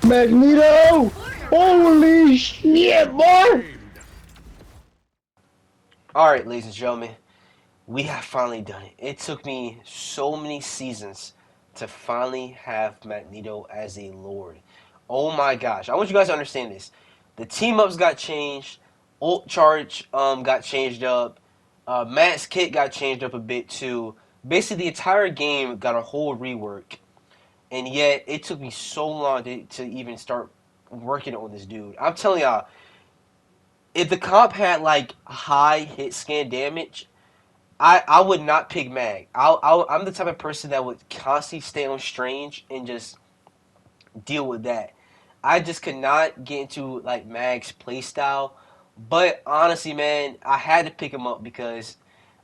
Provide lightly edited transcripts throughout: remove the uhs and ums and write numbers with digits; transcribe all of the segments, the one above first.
Magneto! Holy shit, boy! Alright, ladies and gentlemen, we have finally done it. It took me so many seasons to finally have Magneto as a Lord. Oh my gosh. I want you guys to understand this. The team ups got changed. Ult charge got changed up. Matt's kit got changed up a bit too. Basically, the entire game got a whole rework. And yet, it took me so long to even start working on this dude. I'm telling y'all, if the comp had like high hit scan damage, I would not pick Mag. I'm the type of person that would constantly stay on Strange and just deal with that. I just could not get into like Mag's playstyle. But honestly, man, I had to pick him up because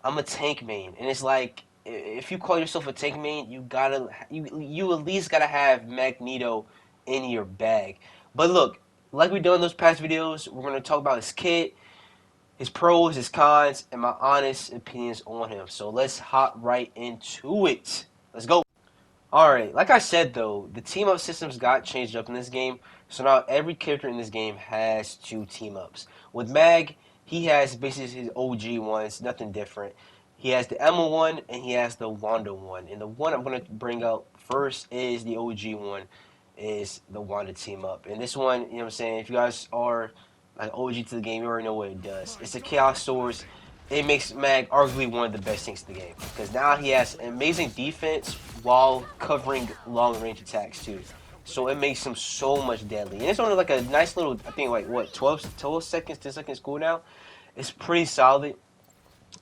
I'm a tank main, and it's like if you call yourself a tank main, you at least gotta have Magneto in your bag. But look, like we done in those past videos, we're gonna talk about his kit, his pros, his cons, and my honest opinions on him. So let's hop right into it. Let's go. Alright, like I said though, the team up systems got changed up in this game. So now every character in this game has two team ups. With Mag, he has basically his OG ones, nothing different. He has the Emma one and he has the Wanda one. And the one I'm gonna bring out first is the OG one, is the Wanda team up. And this one, you know what I'm saying, if you guys are like OG to the game, you already know what it does. It's a Chaos Source. It makes Mag arguably one of the best things in the game because now he has amazing defense while covering long range attacks too. So it makes him so much deadly. And it's only like a nice little, I think like what, 12 seconds, 10 seconds cooldown. It's pretty solid.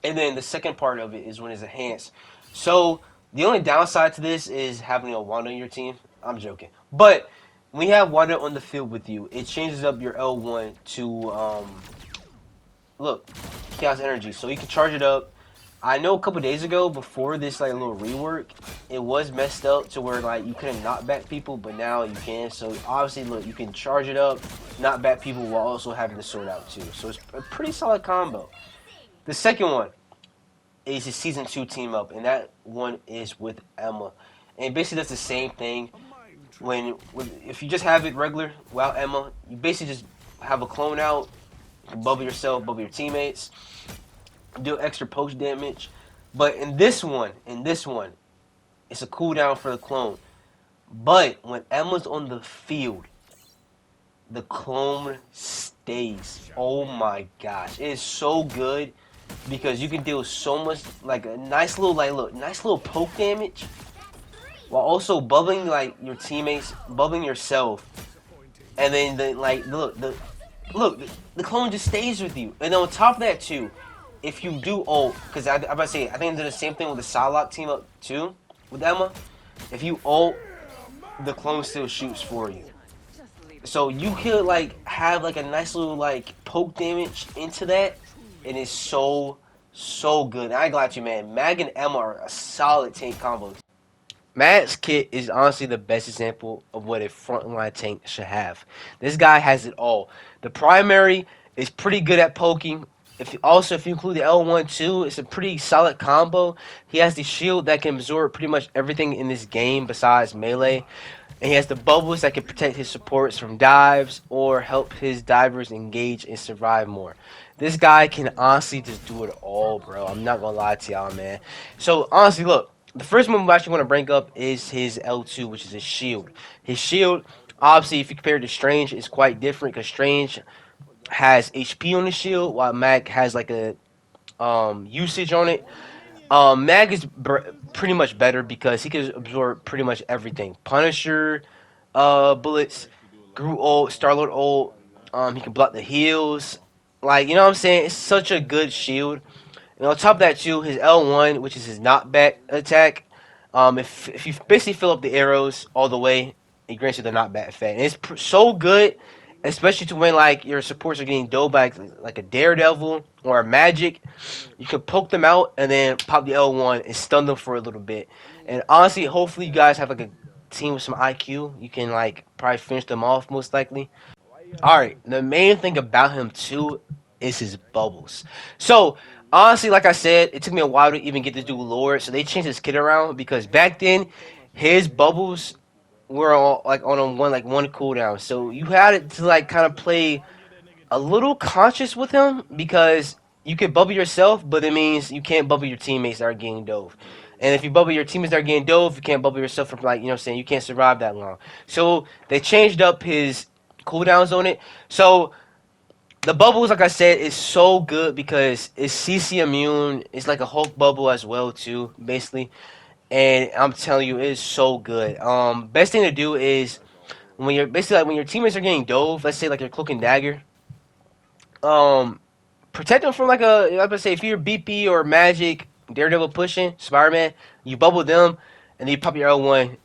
And then the second part of it is when it's enhanced. So the only downside to this is having a Wanda on your team. I'm joking. But when you have Wanda on the field with you, it changes up your L1 to look, Chaos Energy. So you can charge it up. I know a couple days ago, before this like little rework, it was messed up to where like you couldn't knock back people, but now you can. So obviously, look, you can charge it up, knock back people while also having the sword out too. So it's a pretty solid combo. The second one is his season 2 team up, and that one is with Emma, and basically does the same thing. If you just have it regular without Emma, you basically just have a clone out, you can bubble yourself, bubble your teammates, do extra post damage. But in this one, it's a cooldown for the clone. But when Emma's on the field, the clone stays. Oh my gosh, it is so good because you can deal so much, like a nice little nice little poke damage, while also bubbling like your teammates, bubbling yourself, and then look, the clone just stays with you. And on top of that too, if you do ult, because I'm about to say, I think they do the same thing with the Psylocke team up too, with Emma. If you ult, the clone still shoots for you. So you could like have like a nice little like poke damage into that, and it's so good. I ain't gonna lie to you, man. Mag and Emma are a solid tank combo. Matt's kit is honestly the best example of what a frontline tank should have. This guy has it all. The primary is pretty good at poking. If you include the L1 too, it's a pretty solid combo. He has the shield that can absorb pretty much everything in this game besides melee. And he has the bubbles that can protect his supports from dives or help his divers engage and survive more. This guy can honestly just do it all, bro. I'm not gonna lie to y'all, man. So honestly, look, the first move I actually want to bring up is his L2, which is his shield. His shield, obviously, if you compare it to Strange, is quite different because Strange has HP on the shield, while Mag has like a usage on it. Mag is pretty much better because he can absorb pretty much everything. Punisher, bullets, Groot ult, Star-Lord ult. He can block the heals. Like, you know what I'm saying? It's such a good shield. And on top of that too, his L1, which is his knockback attack. If you basically fill up the arrows all the way, it grants you the knockback effect. And it's so good, especially to when like your supports are getting doughed by like a Daredevil or a Magic. You can poke them out and then pop the L1 and stun them for a little bit. And honestly, hopefully you guys have like a team with some IQ. You can like probably finish them off most likely. All right, the main thing about him too is his bubbles. So honestly, like I said, it took me a while to even get this dude Lord. So they changed his kit around because back then his bubbles were all like on a one cooldown. So you had it to like kind of play a little conscious with him because you can bubble yourself, but it means you can't bubble your teammates that are getting dove. And if you bubble your teammates that are getting dove, you can't bubble yourself from like you can't survive that long. So they changed up his cooldowns on it. So the bubbles, like I said, is so good because it's CC immune. It's like a Hulk bubble as well too, basically. And I'm telling you, it is so good. Best thing to do is when you're basically like when your teammates are getting dove. Let's say like your cloak and dagger. Um, Protect them from like let's say if you're BP or Magic, Daredevil pushing Spider Man, you bubble them, and then you pop your L1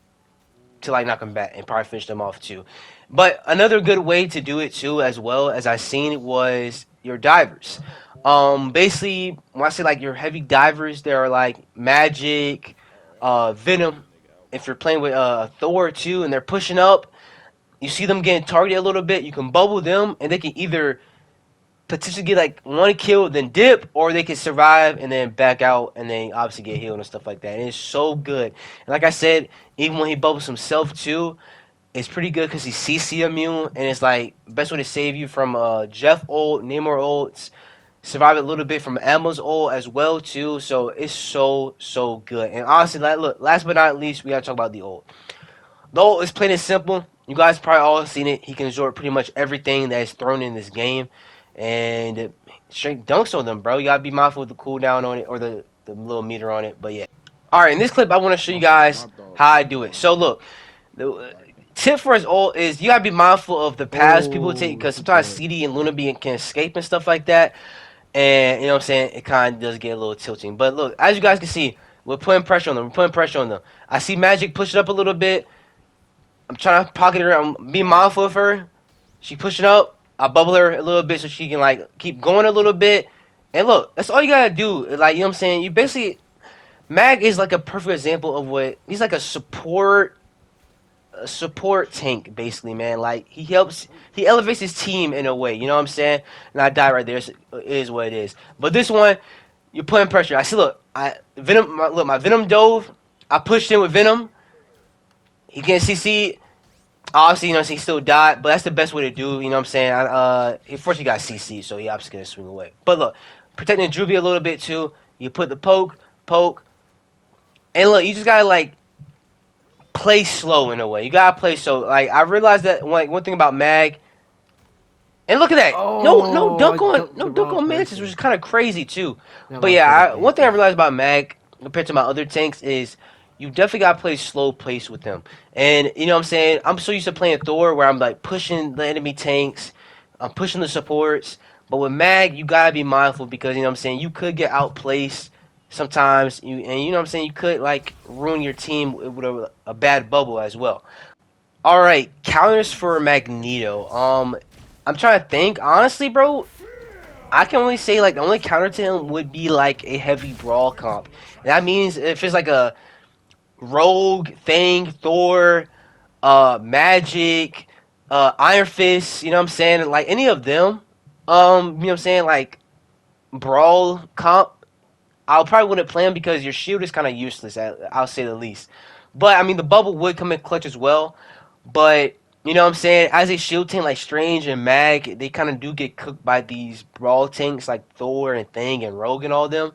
to like knock them back and probably finish them off too. But another good way to do it too, as well as I seen, was your divers. Basically, when I say like your heavy divers, there are like Magic, Venom. If you're playing with Thor too, and they're pushing up, you see them getting targeted a little bit. You can bubble them, and they can either potentially get like one kill, then dip, or they can survive and then back out and then obviously get healed and stuff like that. And it's so good. And like I said, even when he bubbles himself too, it's pretty good because he's CC immune, and it's like best way to save you from Jeff ult, Namor ults, survive a little bit from Emma's ult as well too. So it's so good. And honestly, like, look, last but not least, we gotta talk about the ult. The ult is plain and simple. You guys probably all seen it. He can absorb pretty much everything that is thrown in this game, and it straight dunks on them, bro. You gotta be mindful of the cooldown on it or the little meter on it. But yeah. All right, in this clip, I want to show you guys how I do it. So look, the tip for his ult is you gotta be mindful of the paths people take because sometimes CD and Luna can escape and stuff like that. And you know what I'm saying, it kind of does get a little tilting. But look, as you guys can see, we're putting pressure on them. We're putting pressure on them. I see Magic push it up a little bit. I'm trying to pocket her. I'm being mindful of her. She pushing up. I bubble her a little bit so she can like keep going a little bit. And look, that's all you gotta do. Like, you know what I'm saying? You basically Mag is like a perfect example of what he's like a support tank basically, man. Like he elevates his team in a way, you know what I'm saying? And I die right there. It is what it is. But this one, you're putting pressure. I see, look, my Venom dove. I pushed in with Venom. He can't CC. Obviously, you know, he still died, but that's the best way to do. You know what I'm saying? He fortunately got CC, so he obviously gonna swing away. But look, protecting Drewby a little bit too. You put the poke, and look, you just gotta like play slow in a way. You gotta play so. Like I realized that one thing about Mag, and look at that. No dunk on Mantis, which is kind of crazy too. But yeah, one thing I realized about Mag compared to my other tanks is you definitely gotta play slow pace with him. And you know what I'm saying? I'm so used to playing Thor where I'm like pushing the enemy tanks, I'm pushing the supports. But with Mag, you gotta be mindful because you know what I'm saying, you could get outplaced sometimes. You know what I'm saying, you could like ruin your team with a bad bubble as well. All right, counters for Magneto. I'm trying to think. Honestly, bro, I can only say like the only counter to him would be like a heavy brawl comp. That means if it's like a Rogue, Thing, Thor, Magic, Iron Fist, you know what I'm saying? Like any of them, you know what I'm saying? Like Brawl comp, I'll probably wouldn't play him because your shield is kind of useless, I'll say the least. But I mean, the bubble would come in clutch as well. But you know what I'm saying? As a shield tank like Strange and Mag, they kind of do get cooked by these Brawl tanks like Thor and Thing and Rogue and all them.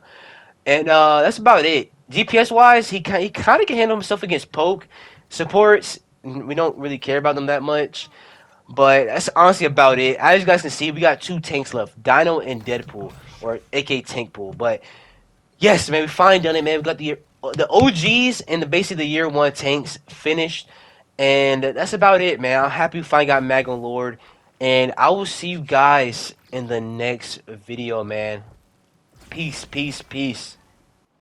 And that's about it. DPS wise, he kind of can handle himself against poke. Supports, we don't really care about them that much. But that's honestly about it. As you guys can see, we got two tanks left, Dino and Deadpool, or AK Tankpool. But yes, man, we finally done it, man. We got the OGs and basically the year one tanks finished. And that's about it, man. I'm happy we finally got Mag on Lord. And I will see you guys in the next video, man. Peace, peace, peace.